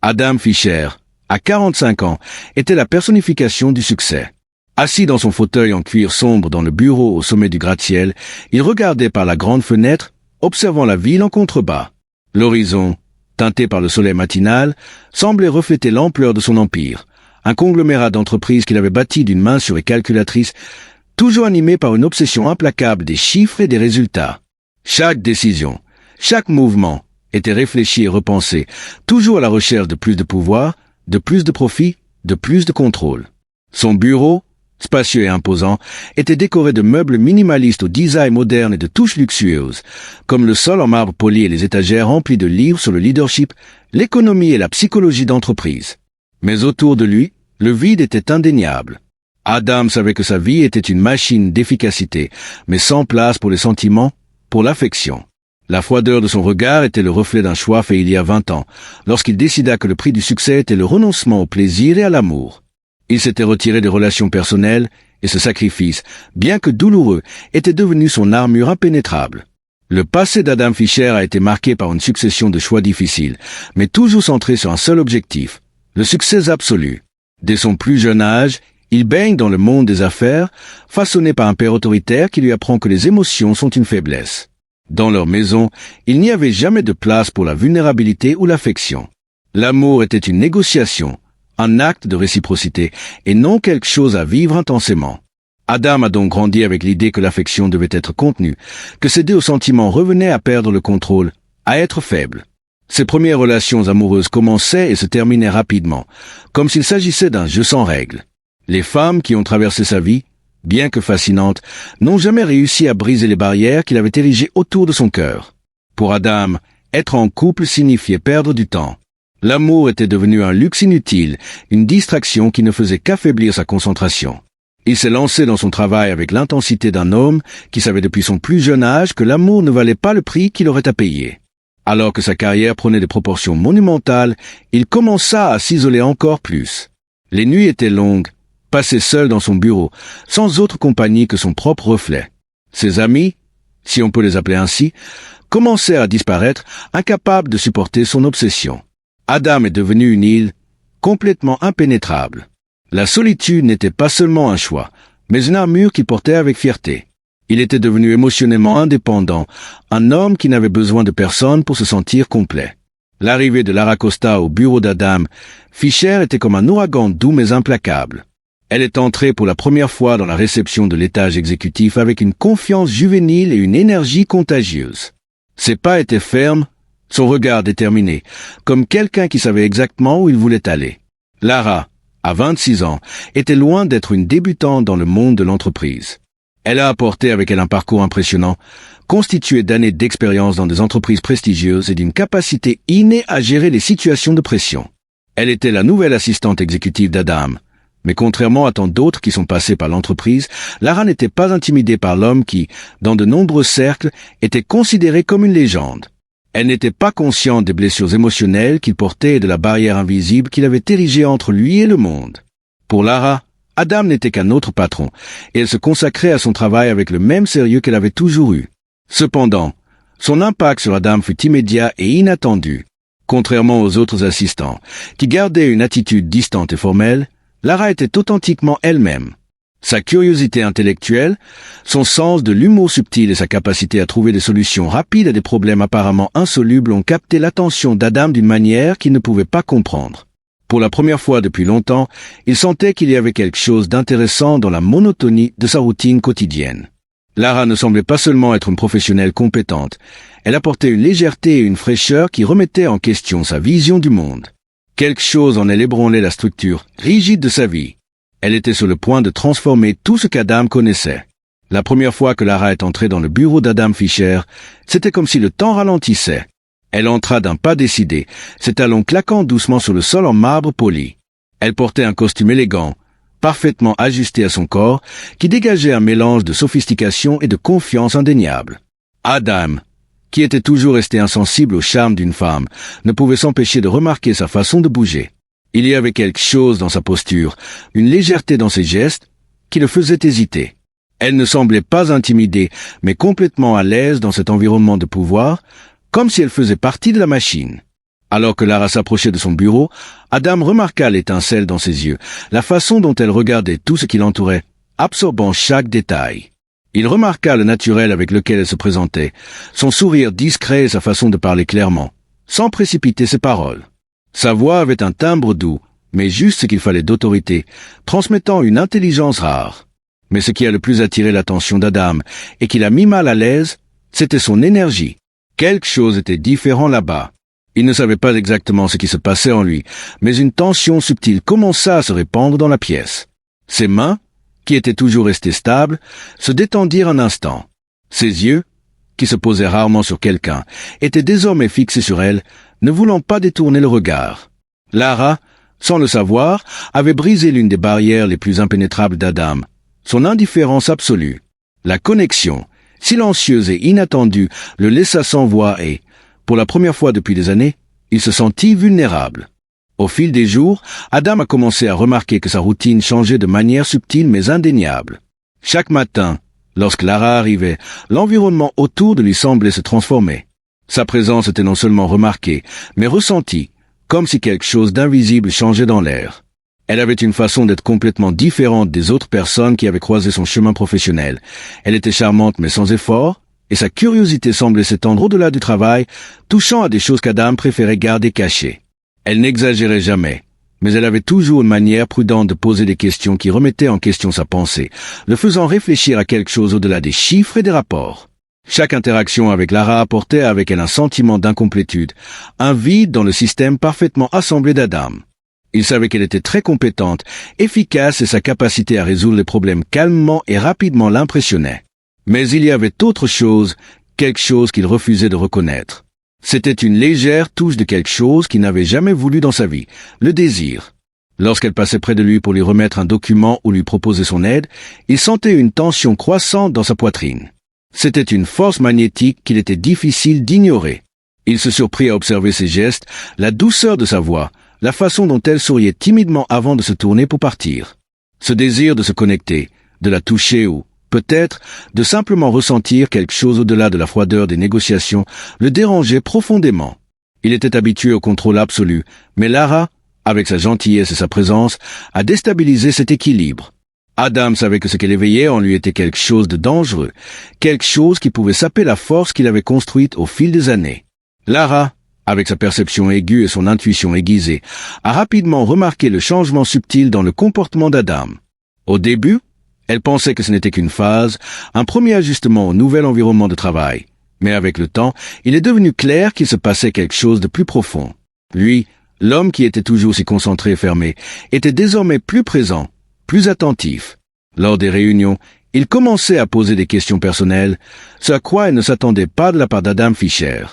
Adam Fischer, à 45 ans, était la personnification du succès. Assis dans son fauteuil en cuir sombre dans le bureau au sommet du gratte-ciel, il regardait par la grande fenêtre, observant la ville en contrebas. L'horizon, teinté par le soleil matinal, semblait refléter l'ampleur de son empire, un conglomérat d'entreprises qu'il avait bâti d'une main sur les calculatrices, toujours animé par une obsession implacable des chiffres et des résultats. Chaque décision, chaque mouvement était réfléchi et repensé, toujours à la recherche de plus de pouvoir, de plus de profit, de plus de contrôle. Son bureau, spacieux et imposant, était décoré de meubles minimalistes au design moderne et de touches luxueuses, comme le sol en marbre poli et les étagères remplies de livres sur le leadership, l'économie et la psychologie d'entreprise. Mais autour de lui, le vide était indéniable. Adam savait que sa vie était une machine d'efficacité, mais sans place pour les sentiments, pour l'affection. La froideur de son regard était le reflet d'un choix fait il y a 20 ans, lorsqu'il décida que le prix du succès était le renoncement au plaisir et à l'amour. Il s'était retiré des relations personnelles, et ce sacrifice, bien que douloureux, était devenu son armure impénétrable. Le passé d'Adam Fischer a été marqué par une succession de choix difficiles, mais toujours centrés sur un seul objectif, le succès absolu. Dès son plus jeune âge, il baigne dans le monde des affaires, façonné par un père autoritaire qui lui apprend que les émotions sont une faiblesse. Dans leur maison, il n'y avait jamais de place pour la vulnérabilité ou l'affection. L'amour était une négociation, un acte de réciprocité, et non quelque chose à vivre intensément. Adam a donc grandi avec l'idée que l'affection devait être contenue, que céder aux sentiments revenait à perdre le contrôle, à être faible. Ses premières relations amoureuses commençaient et se terminaient rapidement, comme s'il s'agissait d'un jeu sans règles. Les femmes qui ont traversé sa vie, bien que fascinantes, n'ont jamais réussi à briser les barrières qu'il avait érigées autour de son cœur. Pour Adam, être en couple signifiait perdre du temps. L'amour était devenu un luxe inutile, une distraction qui ne faisait qu'affaiblir sa concentration. Il s'est lancé dans son travail avec l'intensité d'un homme qui savait depuis son plus jeune âge que l'amour ne valait pas le prix qu'il aurait à payer. Alors que sa carrière prenait des proportions monumentales, il commença à s'isoler encore plus. Les nuits étaient longues, passé seul dans son bureau, sans autre compagnie que son propre reflet. Ses amis, si on peut les appeler ainsi, commencèrent à disparaître, incapables de supporter son obsession. Adam est devenu une île, complètement impénétrable. La solitude n'était pas seulement un choix, mais une armure qu'il portait avec fierté. Il était devenu émotionnellement indépendant, un homme qui n'avait besoin de personne pour se sentir complet. L'arrivée de Lara Costa au bureau d'Adam Fischer était comme un ouragan doux mais implacable. Elle est entrée pour la première fois dans la réception de l'étage exécutif avec une confiance juvénile et une énergie contagieuse. Ses pas étaient fermes, son regard déterminé, comme quelqu'un qui savait exactement où il voulait aller. Lara, à 26 ans, était loin d'être une débutante dans le monde de l'entreprise. Elle a apporté avec elle un parcours impressionnant, constitué d'années d'expérience dans des entreprises prestigieuses et d'une capacité innée à gérer les situations de pression. Elle était la nouvelle assistante exécutive d'Adam. Mais contrairement à tant d'autres qui sont passés par l'entreprise, Lara n'était pas intimidée par l'homme qui, dans de nombreux cercles, était considéré comme une légende. Elle n'était pas consciente des blessures émotionnelles qu'il portait et de la barrière invisible qu'il avait érigée entre lui et le monde. Pour Lara, Adam n'était qu'un autre patron, et elle se consacrait à son travail avec le même sérieux qu'elle avait toujours eu. Cependant, son impact sur Adam fut immédiat et inattendu. Contrairement aux autres assistants, qui gardaient une attitude distante et formelle, Lara était authentiquement elle-même. Sa curiosité intellectuelle, son sens de l'humour subtil et sa capacité à trouver des solutions rapides à des problèmes apparemment insolubles ont capté l'attention d'Adam d'une manière qu'il ne pouvait pas comprendre. Pour la première fois depuis longtemps, il sentait qu'il y avait quelque chose d'intéressant dans la monotonie de sa routine quotidienne. Lara ne semblait pas seulement être une professionnelle compétente, elle apportait une légèreté et une fraîcheur qui remettaient en question sa vision du monde. Quelque chose en elle ébranlait la structure rigide de sa vie. Elle était sur le point de transformer tout ce qu'Adam connaissait. La première fois que Lara est entrée dans le bureau d'Adam Fischer, c'était comme si le temps ralentissait. Elle entra d'un pas décidé, ses talons claquant doucement sur le sol en marbre poli. Elle portait un costume élégant, parfaitement ajusté à son corps, qui dégageait un mélange de sophistication et de confiance indéniable. Adam, qui était toujours resté insensible au charme d'une femme, ne pouvait s'empêcher de remarquer sa façon de bouger. Il y avait quelque chose dans sa posture, une légèreté dans ses gestes, qui le faisait hésiter. Elle ne semblait pas intimidée, mais complètement à l'aise dans cet environnement de pouvoir, comme si elle faisait partie de la machine. Alors que Lara s'approchait de son bureau, Adam remarqua l'étincelle dans ses yeux, la façon dont elle regardait tout ce qui l'entourait, absorbant chaque détail. Il remarqua le naturel avec lequel elle se présentait, son sourire discret et sa façon de parler clairement, sans précipiter ses paroles. Sa voix avait un timbre doux, mais juste ce qu'il fallait d'autorité, transmettant une intelligence rare. Mais ce qui a le plus attiré l'attention d'Adam, et qui l'a mis mal à l'aise, c'était son énergie. Quelque chose était différent là-bas. Il ne savait pas exactement ce qui se passait en lui, mais une tension subtile commença à se répandre dans la pièce. Ses mains, qui étaient toujours restées stables, se détendirent un instant. Ses yeux, qui se posaient rarement sur quelqu'un, étaient désormais fixés sur elle, ne voulant pas détourner le regard. Lara, sans le savoir, avait brisé l'une des barrières les plus impénétrables d'Adam, son indifférence absolue. La connexion, silencieuse et inattendue, le laissa sans voix et, pour la première fois depuis des années, il se sentit vulnérable. Au fil des jours, Adam a commencé à remarquer que sa routine changeait de manière subtile mais indéniable. Chaque matin, lorsque Lara arrivait, l'environnement autour de lui semblait se transformer. Sa présence était non seulement remarquée, mais ressentie, comme si quelque chose d'invisible changeait dans l'air. Elle avait une façon d'être complètement différente des autres personnes qui avaient croisé son chemin professionnel. Elle était charmante mais sans effort, et sa curiosité semblait s'étendre au-delà du travail, touchant à des choses qu'Adam préférait garder cachées. Elle n'exagérait jamais, mais elle avait toujours une manière prudente de poser des questions qui remettaient en question sa pensée, le faisant réfléchir à quelque chose au-delà des chiffres et des rapports. Chaque interaction avec Lara apportait avec elle un sentiment d'incomplétude, un vide dans le système parfaitement assemblé d'Adam. Il savait qu'elle était très compétente, efficace et sa capacité à résoudre les problèmes calmement et rapidement l'impressionnait. Mais il y avait autre chose, quelque chose qu'il refusait de reconnaître. C'était une légère touche de quelque chose qu'il n'avait jamais voulu dans sa vie, le désir. Lorsqu'elle passait près de lui pour lui remettre un document ou lui proposer son aide, il sentait une tension croissante dans sa poitrine. C'était une force magnétique qu'il était difficile d'ignorer. Il se surprit à observer ses gestes, la douceur de sa voix, la façon dont elle souriait timidement avant de se tourner pour partir. Ce désir de se connecter, de la toucher ou, peut-être, de simplement ressentir quelque chose au-delà de la froideur des négociations, le dérangeait profondément. Il était habitué au contrôle absolu, mais Lara, avec sa gentillesse et sa présence, a déstabilisé cet équilibre. Adam savait que ce qu'elle éveillait en lui était quelque chose de dangereux, quelque chose qui pouvait saper la force qu'il avait construite au fil des années. Lara, avec sa perception aiguë et son intuition aiguisée, a rapidement remarqué le changement subtil dans le comportement d'Adam. Au début, elle pensait que ce n'était qu'une phase, un premier ajustement au nouvel environnement de travail. Mais avec le temps, il est devenu clair qu'il se passait quelque chose de plus profond. Lui, l'homme qui était toujours si concentré et fermé, était désormais plus présent, plus attentif. Lors des réunions, il commençait à poser des questions personnelles, ce à quoi elle ne s'attendait pas de la part d'Adam Fischer.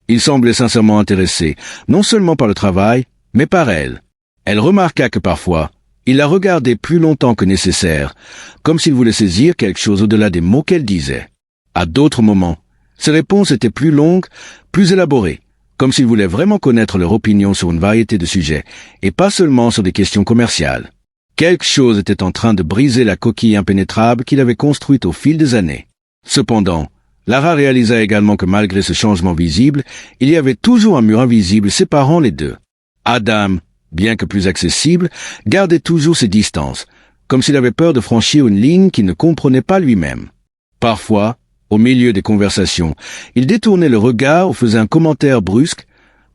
Il semblait sincèrement intéressé, non seulement par le travail, mais par elle. Elle remarqua que parfois, il la regardait plus longtemps que nécessaire, comme s'il voulait saisir quelque chose au-delà des mots qu'elle disait. À d'autres moments, ses réponses étaient plus longues, plus élaborées, comme s'il voulait vraiment connaître leur opinion sur une variété de sujets, et pas seulement sur des questions commerciales. Quelque chose était en train de briser la coquille impénétrable qu'il avait construite au fil des années. Cependant, Lara réalisa également que malgré ce changement visible, il y avait toujours un mur invisible séparant les deux. Adam, bien que plus accessible, gardait toujours ses distances, comme s'il avait peur de franchir une ligne qu'il ne comprenait pas lui-même. Parfois, au milieu des conversations, il détournait le regard ou faisait un commentaire brusque,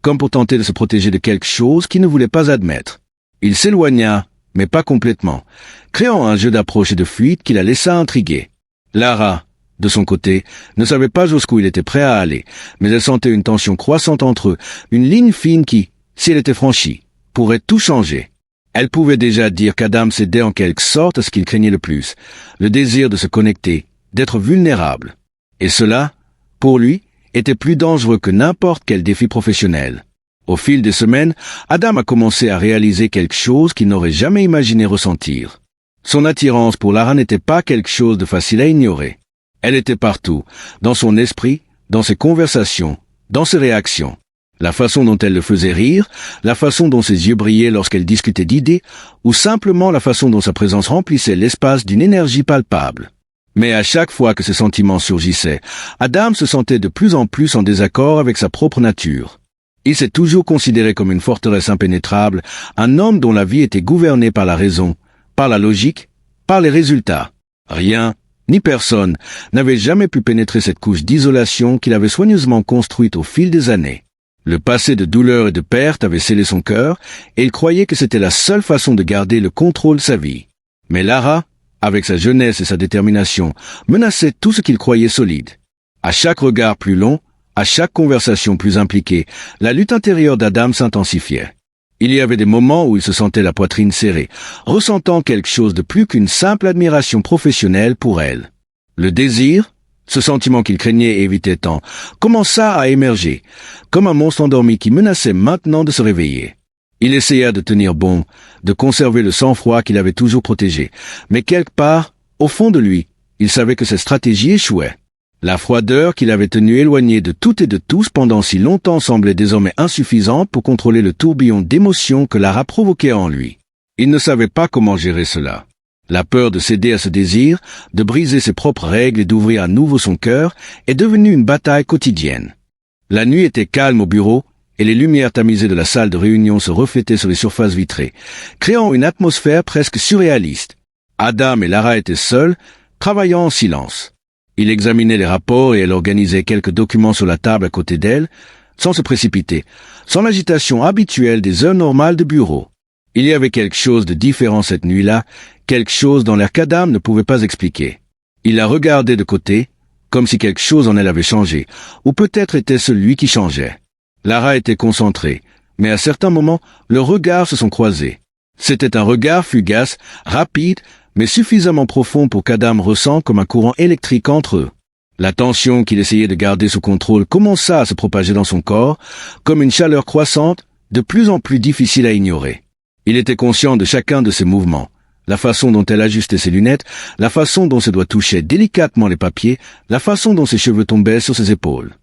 comme pour tenter de se protéger de quelque chose qu'il ne voulait pas admettre. Il s'éloigna, mais pas complètement, créant un jeu d'approche et de fuite qui la laissa intriguée. Lara, de son côté, ne savait pas jusqu'où il était prêt à aller, mais elle sentait une tension croissante entre eux, une ligne fine qui, si elle était franchie, pourrait tout changer. Elle pouvait déjà dire qu'Adam cédait en quelque sorte à ce qu'il craignait le plus, le désir de se connecter, d'être vulnérable. Et cela, pour lui, était plus dangereux que n'importe quel défi professionnel. Au fil des semaines, Adam a commencé à réaliser quelque chose qu'il n'aurait jamais imaginé ressentir. Son attirance pour Lara n'était pas quelque chose de facile à ignorer. Elle était partout, dans son esprit, dans ses conversations, dans ses réactions. La façon dont elle le faisait rire, la façon dont ses yeux brillaient lorsqu'elle discutait d'idées, ou simplement la façon dont sa présence remplissait l'espace d'une énergie palpable. Mais à chaque fois que ces sentiments surgissaient, Adam se sentait de plus en plus en désaccord avec sa propre nature. Il s'est toujours considéré comme une forteresse impénétrable, un homme dont la vie était gouvernée par la raison, par la logique, par les résultats. Rien, ni personne, n'avait jamais pu pénétrer cette couche d'isolation qu'il avait soigneusement construite au fil des années. Le passé de douleur et de perte avait scellé son cœur, et il croyait que c'était la seule façon de garder le contrôle de sa vie. Mais Lara, avec sa jeunesse et sa détermination, menaçait tout ce qu'il croyait solide. À chaque regard plus long, à chaque conversation plus impliquée, la lutte intérieure d'Adam s'intensifiait. Il y avait des moments où il se sentait la poitrine serrée, ressentant quelque chose de plus qu'une simple admiration professionnelle pour elle. Le désir, ce sentiment qu'il craignait et évitait tant, commença à émerger, comme un monstre endormi qui menaçait maintenant de se réveiller. Il essaya de tenir bon, de conserver le sang-froid qu'il avait toujours protégé, mais quelque part, au fond de lui, il savait que cette stratégie échouait. La froideur qu'il avait tenue éloignée de tout et de tous pendant si longtemps semblait désormais insuffisante pour contrôler le tourbillon d'émotions que Lara provoquait en lui. Il ne savait pas comment gérer cela. La peur de céder à ce désir, de briser ses propres règles et d'ouvrir à nouveau son cœur, est devenue une bataille quotidienne. La nuit était calme au bureau, et les lumières tamisées de la salle de réunion se reflétaient sur les surfaces vitrées, créant une atmosphère presque surréaliste. Adam et Lara étaient seuls, travaillant en silence. Il examinait les rapports et elle organisait quelques documents sur la table à côté d'elle, sans se précipiter, sans l'agitation habituelle des heures normales de bureau. Il y avait quelque chose de différent cette nuit-là, quelque chose dans l'air qu'Adam ne pouvait pas expliquer. Il la regardait de côté, comme si quelque chose en elle avait changé, ou peut-être était-ce lui qui changeait. Lara était concentrée, mais à certains moments, leurs regards se sont croisés. C'était un regard fugace, rapide, mais suffisamment profond pour qu'Adam ressente comme un courant électrique entre eux. La tension qu'il essayait de garder sous contrôle commença à se propager dans son corps, comme une chaleur croissante, de plus en plus difficile à ignorer. Il était conscient de chacun de ses mouvements, la façon dont elle ajustait ses lunettes, la façon dont ses doigts touchaient délicatement les papiers, la façon dont ses cheveux tombaient sur ses épaules.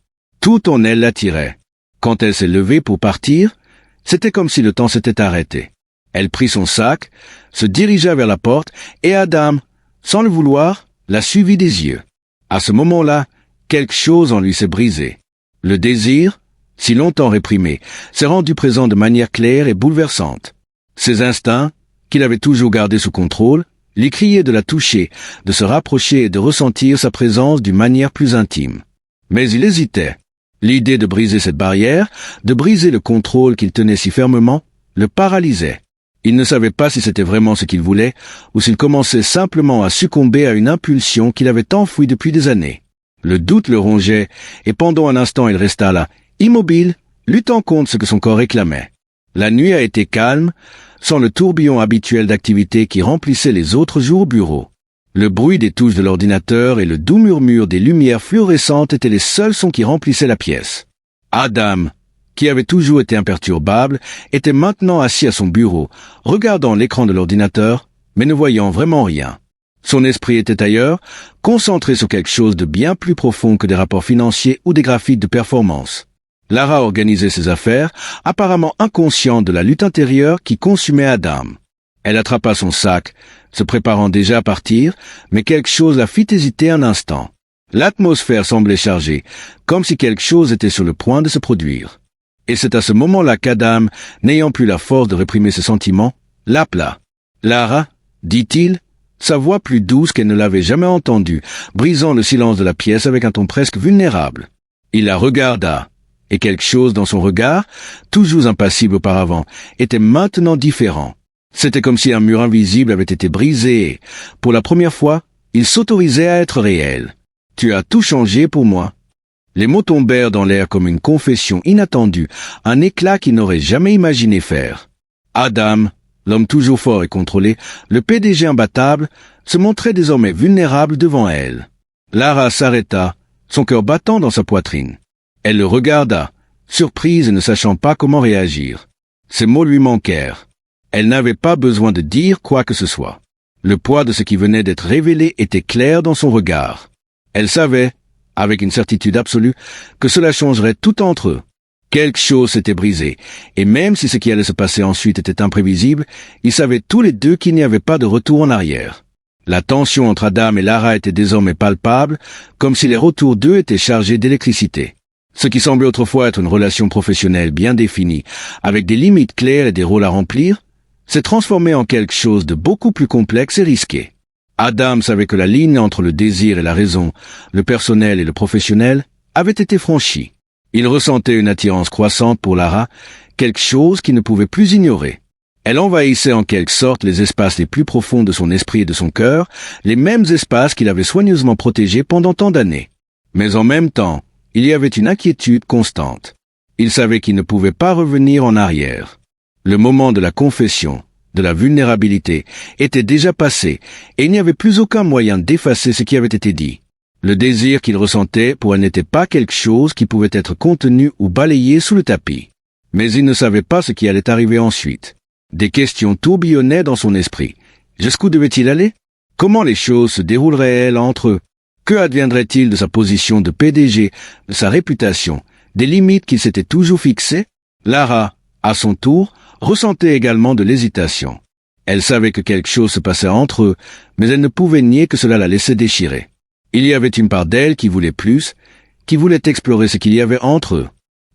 Tout en elle l'attirait. Quand elle s'est levée pour partir, c'était comme si le temps s'était arrêté. Elle prit son sac, se dirigea vers la porte, et Adam, sans le vouloir, la suivit des yeux. À ce moment-là, quelque chose en lui s'est brisé. Le désir, si longtemps réprimé, s'est rendu présent de manière claire et bouleversante. Ses instincts, qu'il avait toujours gardés sous contrôle, lui criaient de la toucher, de se rapprocher et de ressentir sa présence d'une manière plus intime. Mais il hésitait. L'idée de briser cette barrière, de briser le contrôle qu'il tenait si fermement, le paralysait. Il ne savait pas si c'était vraiment ce qu'il voulait, ou s'il commençait simplement à succomber à une impulsion qu'il avait enfouie depuis des années. Le doute le rongeait, et pendant un instant il resta là, immobile, luttant contre ce que son corps réclamait. La nuit a été calme, sans le tourbillon habituel d'activité qui remplissait les autres jours au bureau. Le bruit des touches de l'ordinateur et le doux murmure des lumières fluorescentes étaient les seuls sons qui remplissaient la pièce. Adam, qui avait toujours été imperturbable, était maintenant assis à son bureau, regardant l'écran de l'ordinateur, mais ne voyant vraiment rien. Son esprit était ailleurs, concentré sur quelque chose de bien plus profond que des rapports financiers ou des graphiques de performance. Lara organisait ses affaires, apparemment inconsciente de la lutte intérieure qui consumait Adam. Elle attrapa son sac, se préparant déjà à partir, mais quelque chose la fit hésiter un instant. L'atmosphère semblait chargée, comme si quelque chose était sur le point de se produire. Et c'est à ce moment-là qu'Adam, n'ayant plus la force de réprimer ses sentiments, l'appela. « Lara, dit-il, sa voix plus douce qu'elle ne l'avait jamais entendue, brisant le silence de la pièce avec un ton presque vulnérable. Il la regarda, et quelque chose dans son regard, toujours impassible auparavant, était maintenant différent. C'était comme si un mur invisible avait été brisé et, pour la première fois, il s'autorisait à être réel. « Tu as tout changé pour moi. » Les mots tombèrent dans l'air comme une confession inattendue, un éclat qu'il n'aurait jamais imaginé faire. Adam, l'homme toujours fort et contrôlé, le PDG imbattable, se montrait désormais vulnérable devant elle. Lara s'arrêta, son cœur battant dans sa poitrine. Elle le regarda, surprise et ne sachant pas comment réagir. Ses mots lui manquèrent. Elle n'avait pas besoin de dire quoi que ce soit. Le poids de ce qui venait d'être révélé était clair dans son regard. Elle savait, avec une certitude absolue, que cela changerait tout entre eux. Quelque chose s'était brisé, et même si ce qui allait se passer ensuite était imprévisible, ils savaient tous les deux qu'il n'y avait pas de retour en arrière. La tension entre Adam et Lara était désormais palpable, comme si les retours d'eux étaient chargés d'électricité. Ce qui semblait autrefois être une relation professionnelle bien définie, avec des limites claires et des rôles à remplir, s'est transformé en quelque chose de beaucoup plus complexe et risqué. Adam savait que la ligne entre le désir et la raison, le personnel et le professionnel, avait été franchie. Il ressentait une attirance croissante pour Lara, quelque chose qu'il ne pouvait plus ignorer. Elle envahissait en quelque sorte les espaces les plus profonds de son esprit et de son cœur, les mêmes espaces qu'il avait soigneusement protégés pendant tant d'années. Mais en même temps, il y avait une inquiétude constante. Il savait qu'il ne pouvait pas revenir en arrière. Le moment de la confession, de la vulnérabilité, était déjà passé, et il n'y avait plus aucun moyen d'effacer ce qui avait été dit. Le désir qu'il ressentait pour elle n'était pas quelque chose qui pouvait être contenu ou balayé sous le tapis. Mais il ne savait pas ce qui allait arriver ensuite. Des questions tourbillonnaient dans son esprit. Jusqu'où devait-il aller? Comment les choses se dérouleraient-elles entre eux? Que adviendrait-il de sa position de PDG, de sa réputation, des limites qu'il s'était toujours fixées? Lara, à son tour, ressentait également de l'hésitation. Elle savait que quelque chose se passait entre eux, mais elle ne pouvait nier que cela la laissait déchirer. Il y avait une part d'elle qui voulait plus, qui voulait explorer ce qu'il y avait entre eux.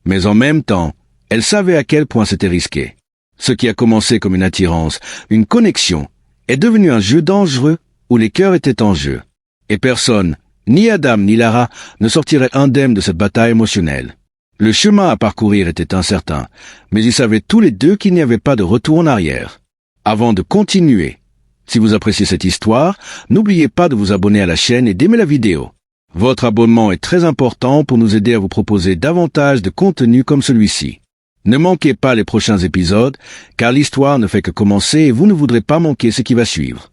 Mais en même temps, elle savait à quel point c'était risqué. Ce qui a commencé comme une attirance, une connexion, est devenu un jeu dangereux où les cœurs étaient en jeu. Et personne, ni Adam ni Lara, ne sortirait indemne de cette bataille émotionnelle. Le chemin à parcourir était incertain, mais ils savaient tous les deux qu'il n'y avait pas de retour en arrière. Avant de continuer, si vous appréciez cette histoire, n'oubliez pas de vous abonner à la chaîne et d'aimer la vidéo. Votre abonnement est très important pour nous aider à vous proposer davantage de contenu comme celui-ci. Ne manquez pas les prochains épisodes, car l'histoire ne fait que commencer et vous ne voudrez pas manquer ce qui va suivre.